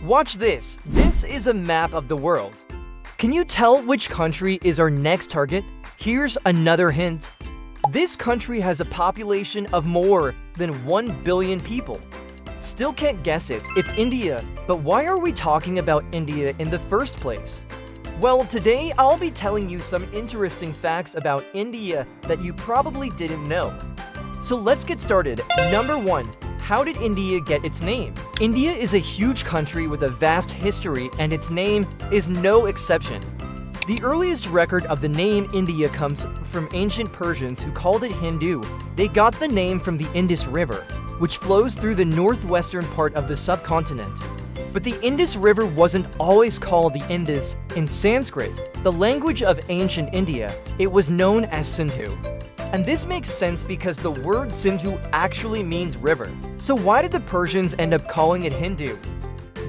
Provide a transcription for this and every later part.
Watch this. This is a map of the world. Can you tell which country is our next target? Here's another hint. This country has a population of more than 1 billion people. Still can't guess it. It's India. But why are we talking about India in the first place? Well, today I'll be telling you some interesting facts about India that you probably didn't know. So let's get started. Number 1. How did India get its name? India is a huge country with a vast history, and its name is no exception. The earliest record of the name India comes from ancient Persians who called it Hindu. They got the name from the Indus River, which flows through the northwestern part of the subcontinent. But the Indus River wasn't always called the Indus. In Sanskrit, the language of ancient India, it was known as Sindhu. And this makes sense because the word Sindhu actually means river. So why did the Persians end up calling it Hindu?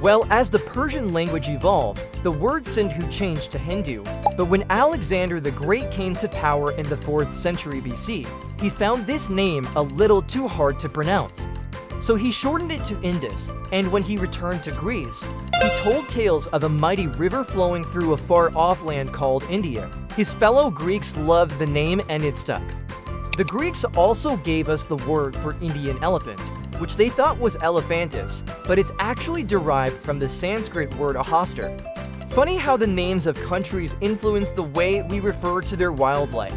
Well, as the Persian language evolved, the word Sindhu changed to Hindu. But when Alexander the Great came to power in the 4th century BC, he found this name a little too hard to pronounce. So he shortened it to Indus, and when he returned to Greece, he told tales of a mighty river flowing through a far-off land called India. His fellow Greeks loved the name and it stuck. The Greeks also gave us the word for Indian elephant, which they thought was elephantus, but it's actually derived from the Sanskrit word ahoster. Funny how the names of countries influence the way we refer to their wildlife.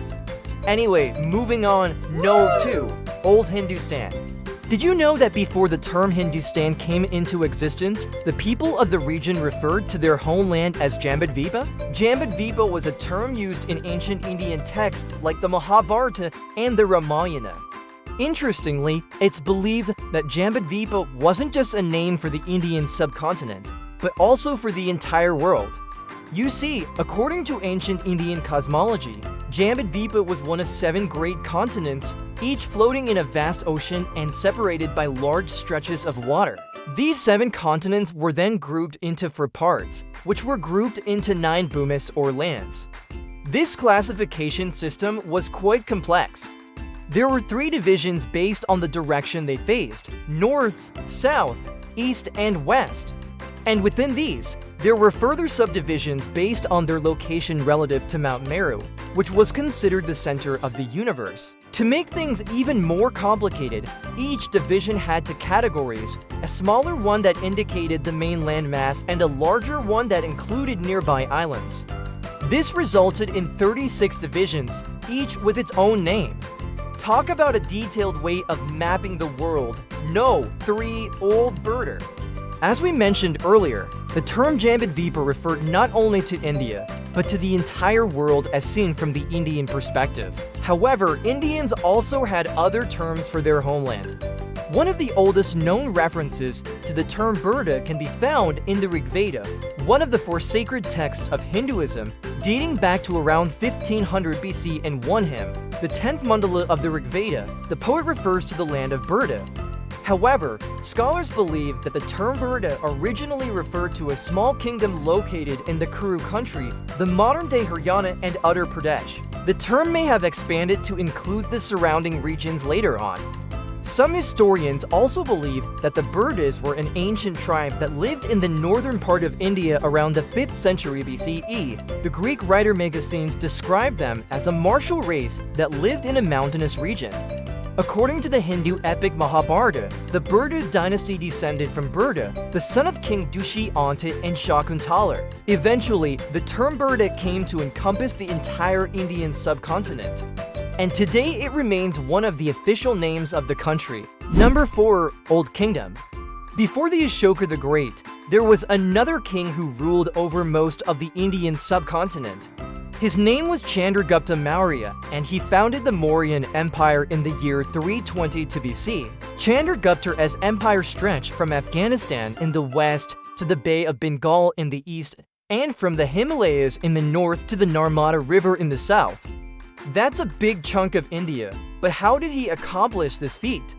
Anyway, moving on, No. 2. Old Hindustan. Did you know that before the term Hindustan came into existence, the people of the region referred to their homeland as Jambudvipa? Jambudvipa was a term used in ancient Indian texts like the Mahabharata and the Ramayana. Interestingly, it's believed that Jambudvipa wasn't just a name for the Indian subcontinent, but also for the entire world. You see, according to ancient Indian cosmology, Jambudvipa was one of 7 great continents, each floating in a vast ocean and separated by large stretches of water. These 7 continents were then grouped into 4 parts, which were grouped into 9 bhumis or lands. This classification system was quite complex. There were 3 divisions based on the direction they faced: north, south, east, and west. And within these, there were further subdivisions based on their location relative to Mount Meru, which was considered the center of the universe. To make things even more complicated, each division had 2 categories, a smaller one that indicated the main landmass and a larger one that included nearby islands. This resulted in 36 divisions, each with its own name. Talk about a detailed way of mapping the world. No. 3. Old Birder. As we mentioned earlier, the term Jambudvipa referred not only to India, but to the entire world as seen from the Indian perspective. However, Indians also had other terms for their homeland. One of the oldest known references to the term Birda can be found in the Rig Veda, one of the 4 sacred texts of Hinduism, dating back to around 1500 BC. In one hymn, the 10th mandala of the Rig Veda, the poet refers to the land of Birda. However, scholars believe that the term Birda originally referred to a small kingdom located in the Kuru country, the modern-day Haryana and Uttar Pradesh. The term may have expanded to include the surrounding regions later on. Some historians also believe that the Birdas were an ancient tribe that lived in the northern part of India around the 5th century BCE. The Greek writer Megasthenes described them as a martial race that lived in a mountainous region. According to the Hindu epic Mahabharata, the Birda dynasty descended from Birda, the son of King Dushyanta and Shakuntala. Eventually, the term Birda came to encompass the entire Indian subcontinent, and today it remains one of the official names of the country. Number 4. Old Kingdom. Before the Ashoka the Great, there was another king who ruled over most of the Indian subcontinent. His name was Chandragupta Maurya, and he founded the Mauryan Empire in the year 322 BC. Chandragupta's empire stretched from Afghanistan in the west to the Bay of Bengal in the east, and from the Himalayas in the north to the Narmada River in the south. That's a big chunk of India, but how did he accomplish this feat?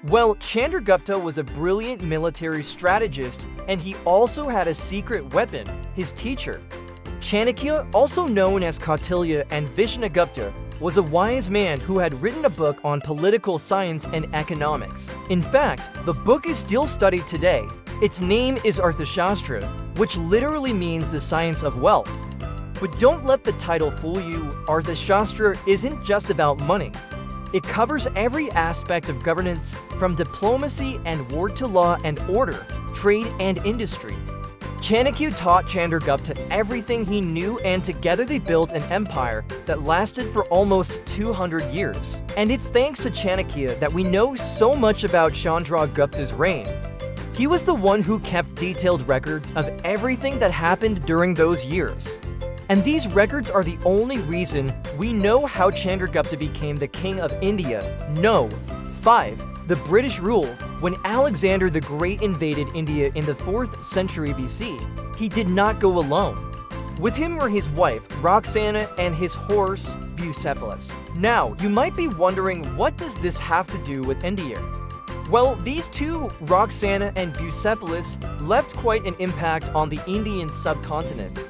Well, Chandragupta was a brilliant military strategist, and he also had a secret weapon, his teacher. Chanakya, also known as Kautilya and Vishnugupta, was a wise man who had written a book on political science and economics. In fact, the book is still studied today, Its name is Arthashastra, which literally means the science of wealth. But don't let the title fool you. Arthashastra isn't just about money. It covers every aspect of governance, from diplomacy and war to law and order, trade and industry. Chanakya taught Chandragupta everything he knew, and together they built an empire that lasted for almost 200 years. And it's thanks to Chanakya that we know so much about Chandragupta's reign. He was the one who kept detailed records of everything that happened during those years. And these records are the only reason we know how Chandragupta became the king of India. No. 5. The British rule. When Alexander the Great invaded India in the 4th century BC, he did not go alone. With him were his wife, Roxana, and his horse, Bucephalus. Now, you might be wondering, what does this have to do with India? Well, these two, Roxana and Bucephalus, left quite an impact on the Indian subcontinent.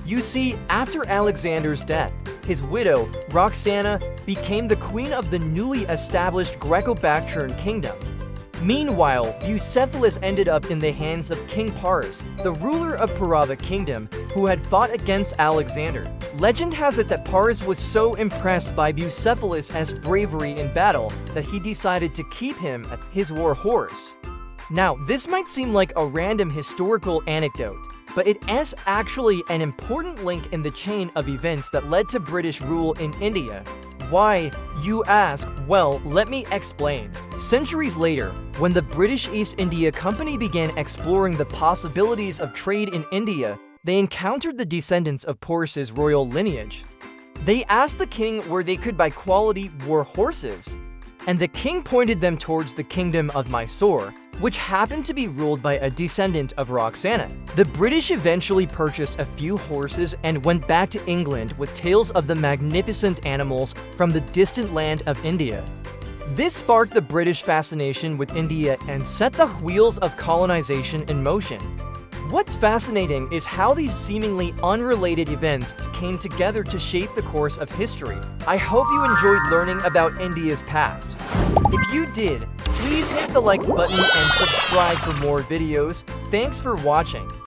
You see, after Alexander's death, his widow, Roxana, became the queen of the newly established Greco-Bactrian kingdom. Meanwhile, Bucephalus ended up in the hands of King Paris, the ruler of Parava kingdom, who had fought against Alexander. Legend has it that Paris was so impressed by Bucephalus' bravery in battle that he decided to keep him as his war horse. Now, this might seem like a random historical anecdote, but it is actually an important link in the chain of events that led to British rule in India. Why, you ask? Well, let me explain. Centuries later, when the British East India Company began exploring the possibilities of trade in India, they encountered the descendants of Porus's royal lineage. They asked the king where they could buy quality war horses, and the king pointed them towards the kingdom of Mysore, which happened to be ruled by a descendant of Roxana. The British eventually purchased a few horses and went back to England with tales of the magnificent animals from the distant land of India. This sparked the British fascination with India and set the wheels of colonization in motion. What's fascinating is how these seemingly unrelated events came together to shape the course of history. I hope you enjoyed learning about India's past. If you did, please hit the like button and subscribe for more videos. Thanks for watching.